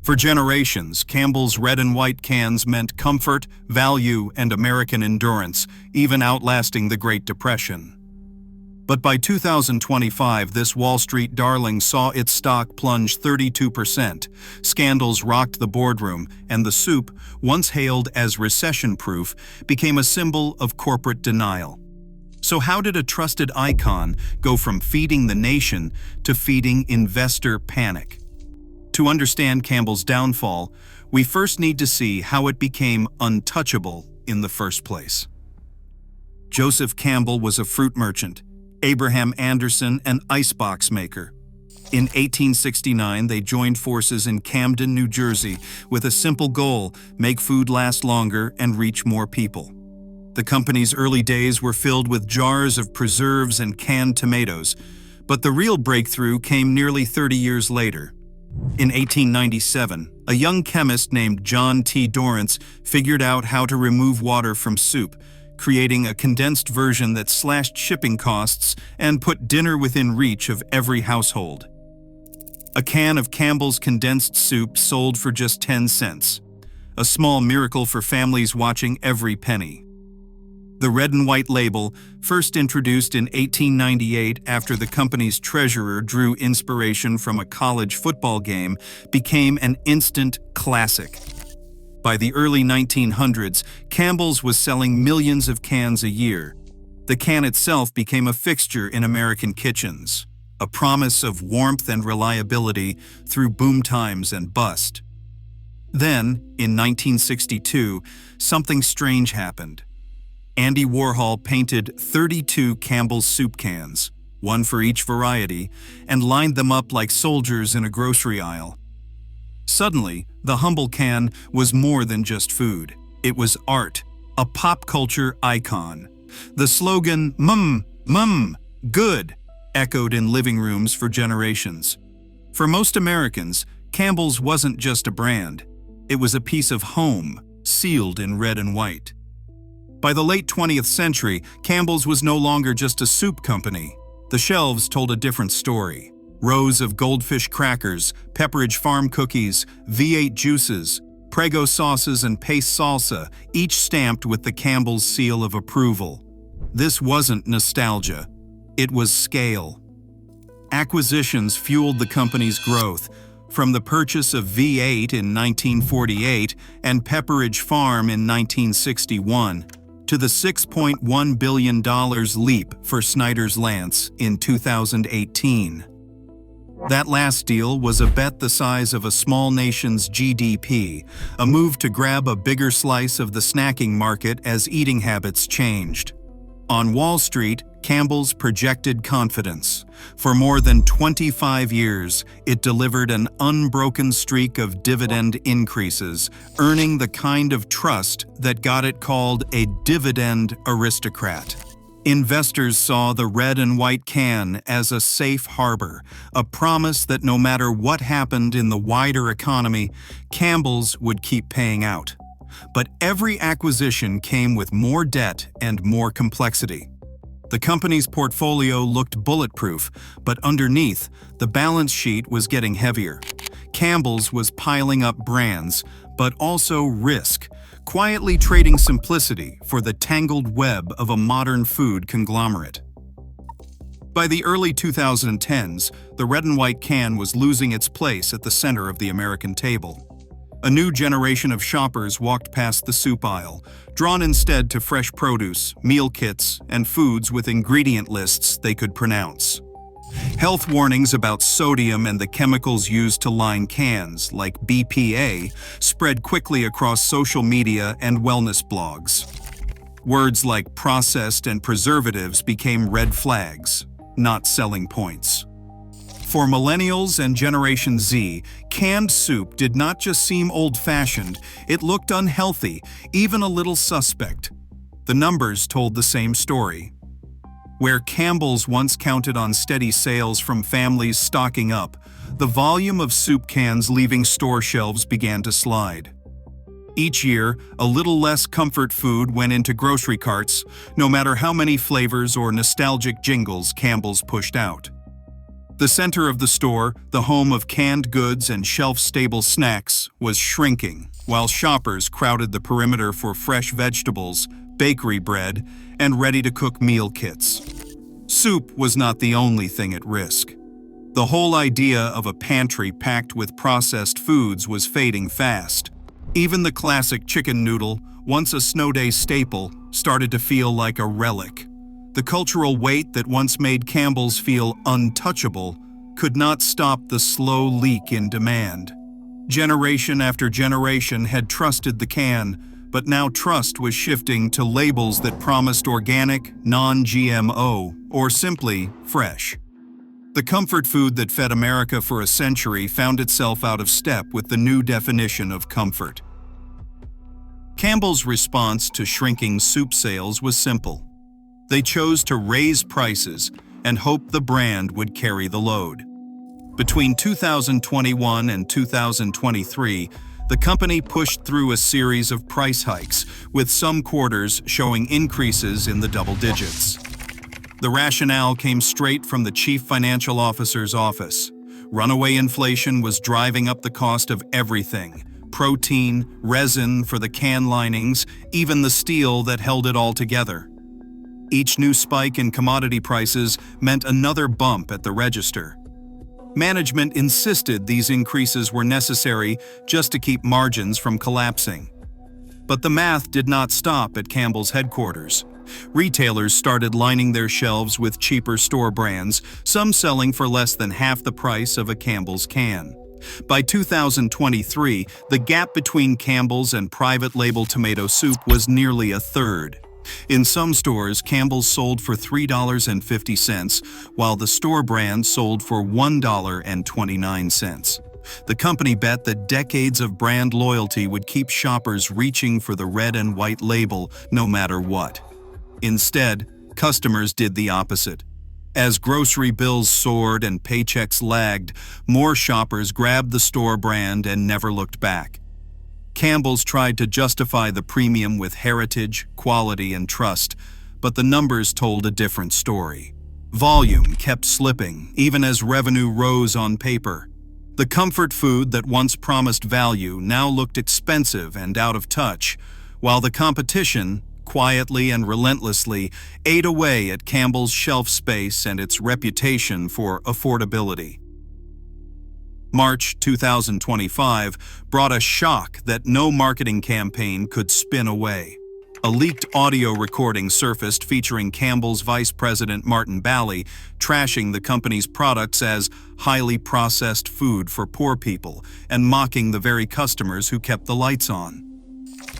For generations, Campbell's red and white cans meant comfort, value, and American endurance, even outlasting the Great Depression. But by 2025, this Wall Street darling saw its stock plunge 32%. Scandals rocked the boardroom, and the soup, once hailed as recession-proof, became a symbol of corporate denial. So how did a trusted icon go from feeding the nation to feeding investor panic? To understand Campbell's downfall, we first need to see how it became untouchable in the first place. Joseph Campbell was a fruit merchant, Abraham Anderson an icebox maker. In 1869, they joined forces in Camden, New Jersey, with a simple goal: make food last longer and reach more people. The company's early days were filled with jars of preserves and canned tomatoes, but the real breakthrough came nearly 30 years later. In 1897, a young chemist named John T. Dorrance figured out how to remove water from soup, creating a condensed version that slashed shipping costs and put dinner within reach of every household. A can of Campbell's condensed soup sold for just 10 cents, a small miracle for families watching every penny. The red and white label, first introduced in 1898 after the company's treasurer drew inspiration from a college football game, became an instant classic. By the early 1900s, Campbell's was selling millions of cans a year. The can itself became a fixture in American kitchens, a promise of warmth and reliability through boom times and bust. Then, in 1962, something strange happened. Andy Warhol painted 32 Campbell's soup cans, one for each variety, and lined them up like soldiers in a grocery aisle. Suddenly, the humble can was more than just food. It was art, a pop culture icon. The slogan, "Mmm, good," echoed in living rooms for generations. For most Americans, Campbell's wasn't just a brand. It was a piece of home, sealed in red and white. By the late 20th century, Campbell's was no longer just a soup company. The shelves told a different story. Rows of Goldfish crackers, Pepperidge Farm cookies, V8 juices, Prego sauces and paste salsa, each stamped with the Campbell's seal of approval. This wasn't nostalgia. It was scale. Acquisitions fueled the company's growth, from the purchase of V8 in 1948 and Pepperidge Farm in 1961, to the $6.1 billion leap for Snyder's-Lance in 2018. That last deal was a bet the size of a small nation's GDP, a move to grab a bigger slice of the snacking market as eating habits changed. On Wall Street, Campbell's projected confidence. For more than 25 years, it delivered an unbroken streak of dividend increases, earning the kind of trust that got it called a dividend aristocrat. Investors saw the red and white can as a safe harbor, a promise that no matter what happened in the wider economy, Campbell's would keep paying out. But every acquisition came with more debt and more complexity. The company's portfolio looked bulletproof, but underneath, the balance sheet was getting heavier. Campbell's was piling up brands, but also risk, quietly trading simplicity for the tangled web of a modern food conglomerate. By the early 2010s, the red and white can was losing its place at the center of the American table. A new generation of shoppers walked past the soup aisle, drawn instead to fresh produce, meal kits, and foods with ingredient lists they could pronounce. Health warnings about sodium and the chemicals used to line cans, like BPA, spread quickly across social media and wellness blogs. Words like processed and preservatives became red flags, not selling points. For millennials and Generation Z, canned soup did not just seem old-fashioned, it looked unhealthy, even a little suspect. The numbers told the same story. Where Campbell's once counted on steady sales from families stocking up, the volume of soup cans leaving store shelves began to slide. Each year, a little less comfort food went into grocery carts, no matter how many flavors or nostalgic jingles Campbell's pushed out. The center of the store, the home of canned goods and shelf-stable snacks, was shrinking, while shoppers crowded the perimeter for fresh vegetables, bakery bread, and ready-to-cook meal kits. Soup was not the only thing at risk. The whole idea of a pantry packed with processed foods was fading fast. Even the classic chicken noodle, once a snow day staple, started to feel like a relic. The cultural weight that once made Campbell's feel untouchable could not stop the slow leak in demand. Generation after generation had trusted the can, but now trust was shifting to labels that promised organic, non-GMO, or simply fresh. The comfort food that fed America for a century found itself out of step with the new definition of comfort. Campbell's response to shrinking soup sales was simple. They chose to raise prices and hope the brand would carry the load. Between 2021 and 2023, the company pushed through a series of price hikes, with some quarters showing increases in the double digits. The rationale came straight from the chief financial officer's office. Runaway inflation was driving up the cost of everything: protein, resin for the can linings, even the steel that held it all together. Each new spike in commodity prices meant another bump at the register. Management insisted these increases were necessary just to keep margins from collapsing. But the math did not stop at Campbell's headquarters. Retailers started lining their shelves with cheaper store brands, some selling for less than half the price of a Campbell's can. By 2023, the gap between Campbell's and private label tomato soup was nearly a third. In some stores, Campbell's sold for $3.50, while the store brand sold for $1.29. The company bet that decades of brand loyalty would keep shoppers reaching for the red and white label no matter what. Instead, customers did the opposite. As grocery bills soared and paychecks lagged, more shoppers grabbed the store brand and never looked back. Campbell's tried to justify the premium with heritage, quality, and trust, but the numbers told a different story. Volume kept slipping, even as revenue rose on paper. The comfort food that once promised value now looked expensive and out of touch, while the competition, quietly and relentlessly, ate away at Campbell's shelf space and its reputation for affordability. March 2025 brought a shock that no marketing campaign could spin away. A leaked audio recording surfaced featuring Campbell's Vice President Martin Bally trashing the company's products as highly processed food for poor people and mocking the very customers who kept the lights on.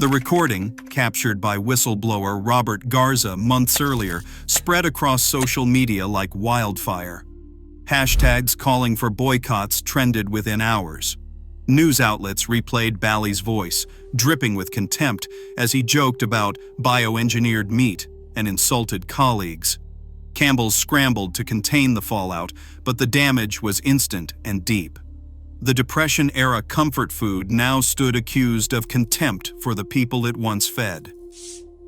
The recording, captured by whistleblower Robert Garza months earlier, spread across social media like wildfire. Hashtags calling for boycotts trended within hours. News outlets replayed Bally's voice, dripping with contempt as he joked about bioengineered meat and insulted colleagues. Campbell's scrambled to contain the fallout, but the damage was instant and deep. The Depression-era comfort food now stood accused of contempt for the people it once fed.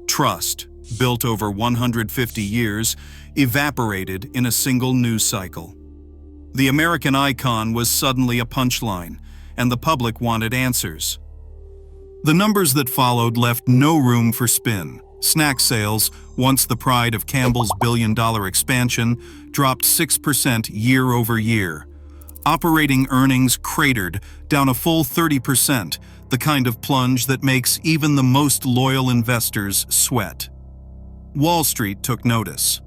Trust, built over 150 years, evaporated in a single news cycle. The American icon was suddenly a punchline, and the public wanted answers. The numbers that followed left no room for spin. Snack sales, once the pride of Campbell's billion-dollar expansion, dropped 6% year over year. Operating earnings cratered, down a full 30%, the kind of plunge that makes even the most loyal investors sweat. Wall Street took notice.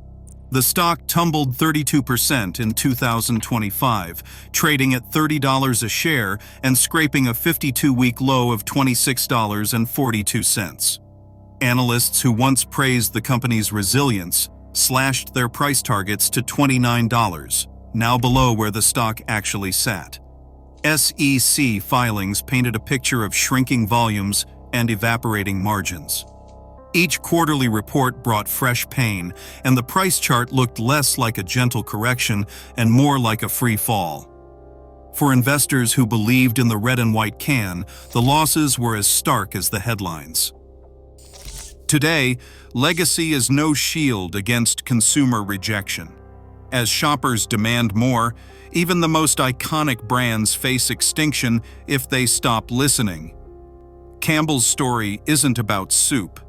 The stock tumbled 32% in 2025, trading at $30 a share and scraping a 52-week low of $26.42. Analysts who once praised the company's resilience slashed their price targets to $29, now below where the stock actually sat. SEC filings painted a picture of shrinking volumes and evaporating margins. Each quarterly report brought fresh pain, and the price chart looked less like a gentle correction and more like a free fall. For investors who believed in the red and white can, the losses were as stark as the headlines. Today, legacy is no shield against consumer rejection. As shoppers demand more, even the most iconic brands face extinction if they stop listening. Campbell's story isn't about soup.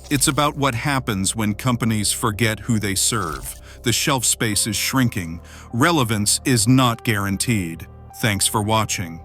It's about what happens when companies forget who they serve. The shelf space is shrinking. Relevance is not guaranteed. Thanks for watching.